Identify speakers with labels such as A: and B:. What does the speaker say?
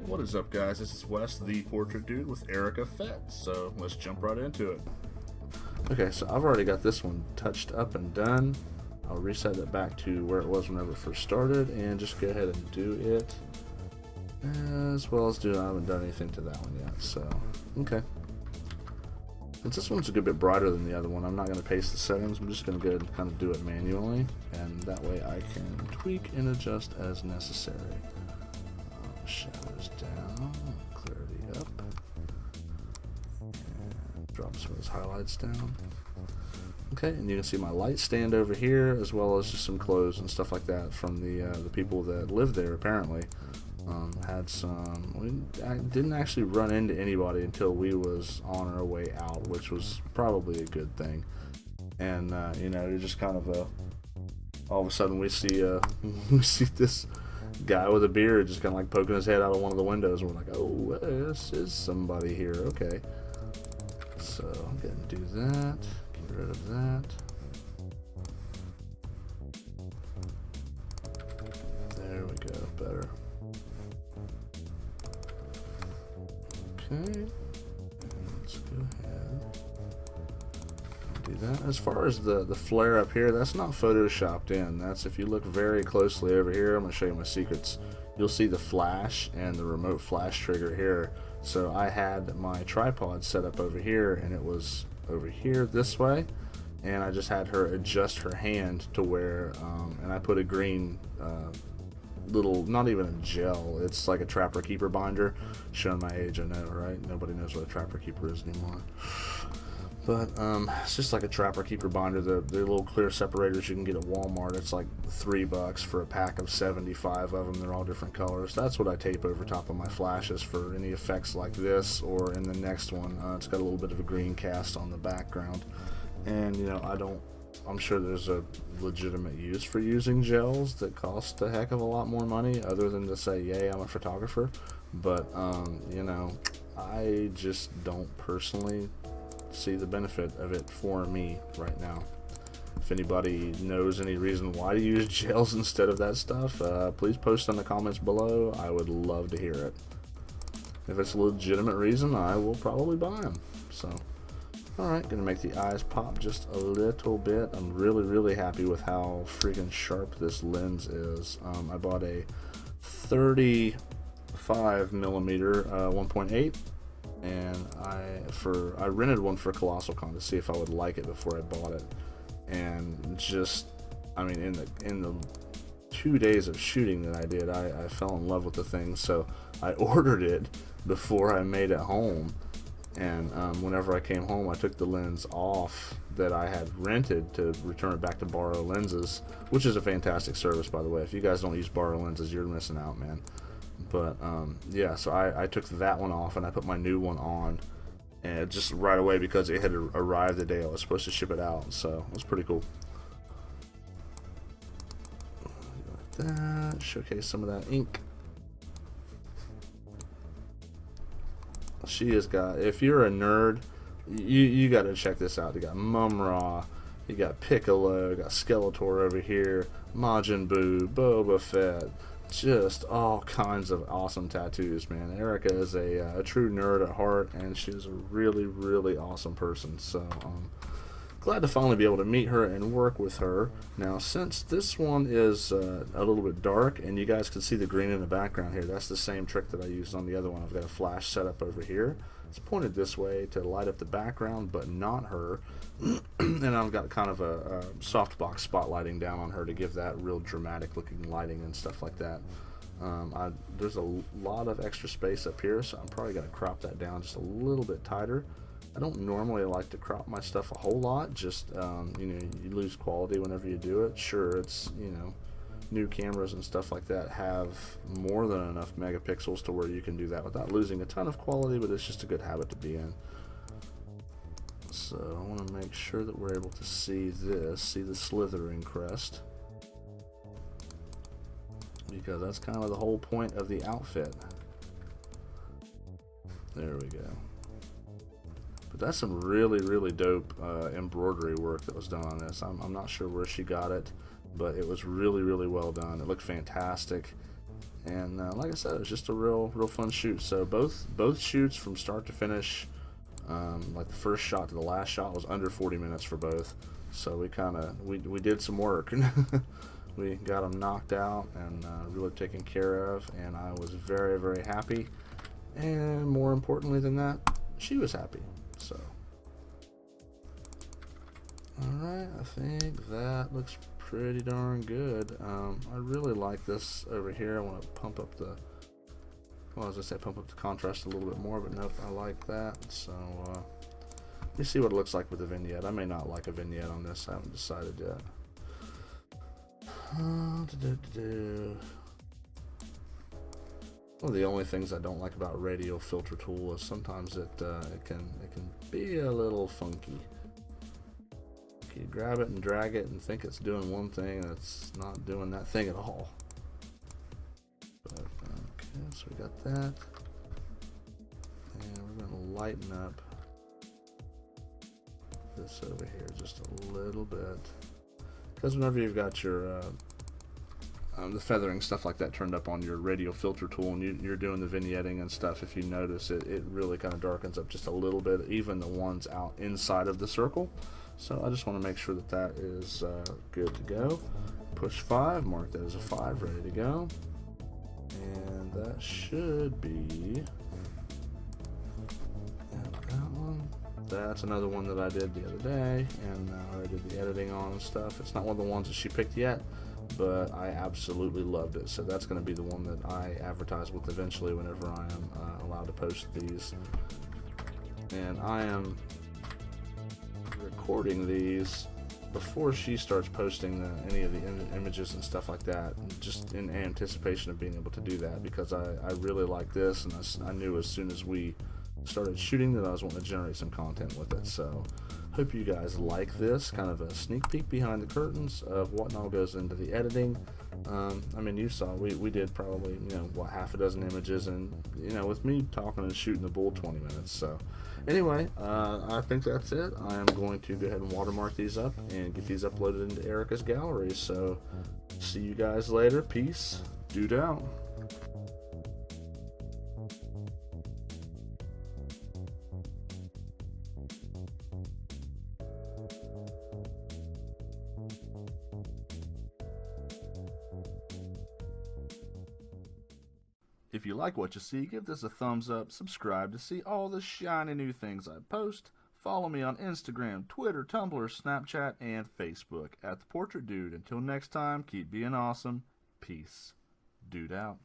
A: What is up, guys? This is Wes, the Portrait Dude, with Erica Fett. So let's jump right into it.
B: Okay, so I've already got this one touched up and done. I'll reset it back to where it was whenever it first started and just go ahead and do it as well as I haven't done anything to that one yet. So, okay. Since this one's a good bit brighter than the other one, I'm not going to paste the settings. I'm just going to go ahead and kind of do it manually, and that way I can tweak and adjust as necessary. Shadows down, clarity up, and drop some of those highlights down. Okay, and you can see my light stand over here, as well as just some clothes and stuff like that from the people that live there. Apparently, had some. I didn't actually run into anybody until we was on our way out, which was probably a good thing. And you know, you're just kind of all of a sudden we see this guy with a beard just kind of like poking his head out of one of the windows, and we're like, oh, this is somebody here. Okay, so I'm gonna do that, get rid of that. There we go, better. Okay, let's go ahead and do that. As far as the flare up here, that's not photoshopped in. That's, if you look very closely over here, I'm going to show you my secrets. You'll see the flash and the remote flash trigger here. So I had my tripod set up over here, and it was over here this way, and I just had her adjust her hand to where, and I put a green little, not even a gel, it's like a Trapper Keeper binder. Showing my age, I know, right? Nobody knows what a Trapper Keeper is anymore. But it's just like a Trapper Keeper binder. The little clear separators you can get at Walmart. It's like $3 for a pack of 75 of them. They're all different colors. That's what I tape over top of my flashes for any effects like this, or in the next one. It's got a little bit of a green cast on the background. And you know, I'm sure there's a legitimate use for using gels that cost a heck of a lot more money, other than to say, yay, I'm a photographer. But you know, I just don't personally see the benefit of it for me right now. If anybody knows any reason why to use gels instead of that stuff, please post in the comments below. I would love to hear it. If it's a legitimate reason, I will probably buy them. So, alright, gonna make the eyes pop just a little bit. I'm really happy with how freaking sharp this lens is. I bought a 35mm 1.8, and I rented one for Colossal Con to see if I would like it before I bought it. And just, I mean, in the 2 days of shooting that I did, I fell in love with the thing. So I ordered it before I made it home. And whenever I came home, I took the lens off that I had rented to return it back to Borrow Lenses, which is a fantastic service, by the way. If you guys don't use Borrow Lenses, you're missing out, man. But yeah, so I took that one off and I put my new one on, and just right away, because it had arrived the day I was supposed to ship it out. So it was pretty cool. Like that, showcase some of that ink. She has got, if you're a nerd, you got to check this out. You got Mum-Ra, you got Piccolo, you got Skeletor over here, Majin Buu, Boba Fett, just all kinds of awesome tattoos, man. Erica is a true nerd at heart, and she's a really awesome person. So glad to finally be able to meet her and work with her. Now, since this one is a little bit dark, and you guys can see the green in the background here, that's the same trick that I used on the other one. I've got a flash set up over here. It's pointed this way to light up the background, but not her. And I've got kind of a softbox spotlighting down on her to give that real dramatic looking lighting and stuff like that. There's a lot of extra space up here, so I'm probably going to crop that down just a little bit tighter. I don't normally like to crop my stuff a whole lot, just you know, you lose quality whenever you do it. Sure, it's, you know, new cameras and stuff like that have more than enough megapixels to where you can do that without losing a ton of quality, but it's just a good habit to be in. So I want to make sure that we're able to see this, see the Slytherin crest, because that's kind of the whole point of the outfit. There we go. But that's some really dope embroidery work that was done on this. I'm not sure where she got it, but it was really well done. It looked fantastic, And like I said, it was just a real fun shoot. So both shoots from start to finish, like the first shot to the last shot was under 40 minutes for both. So we did some work. We got them knocked out and really taken care of, and I was very happy. And more importantly than that, she was happy. So, alright, I think that looks pretty darn good. I really like this over here. I want to pump up the, well, I was going to say pump up the contrast a little bit more, but nope, I like that. So, let me see what it looks like with the vignette. I may not like a vignette on this. I haven't decided yet. One of the only things I don't like about Radial Filter Tool is sometimes it can be a little funky. You grab it and drag it and think it's doing one thing, and it's not doing that thing at all. But okay, so we got that, and we're going to lighten up this over here just a little bit, because whenever you've got your the feathering, stuff like that, turned up on your Radial Filter Tool and you're doing the vignetting and stuff, if you notice it really kind of darkens up just a little bit, even the ones out inside of the circle. So I just want to make sure that that is good to go. Push 5, mark that as a 5, ready to go. And that should be that one. That's another one that I did the other day, and I did the editing on and stuff. It's not one of the ones that she picked yet, but I absolutely loved it. So that's going to be the one that I advertise with eventually whenever I am allowed to post these. And I am recording these before she starts posting any of the images and stuff like that, just in anticipation of being able to do that, because I really like this, and I knew as soon as we started shooting that I was wanting to generate some content with it. So hope you guys like this kind of a sneak peek behind the curtains of what all goes into the editing. I mean, you saw we did probably, what, half a dozen images, and with me talking and shooting the bull 20 minutes. So anyway, I think that's it. I am going to go ahead and watermark these up and get these uploaded into Erica's gallery. So see you guys later. Peace. Dude out. If you like what you see, give this a thumbs up, subscribe to see all the shiny new things I post. Follow me on Instagram, Twitter, Tumblr, Snapchat, and Facebook at The Portrait Dude. Until next time, keep being awesome. Peace. Dude out.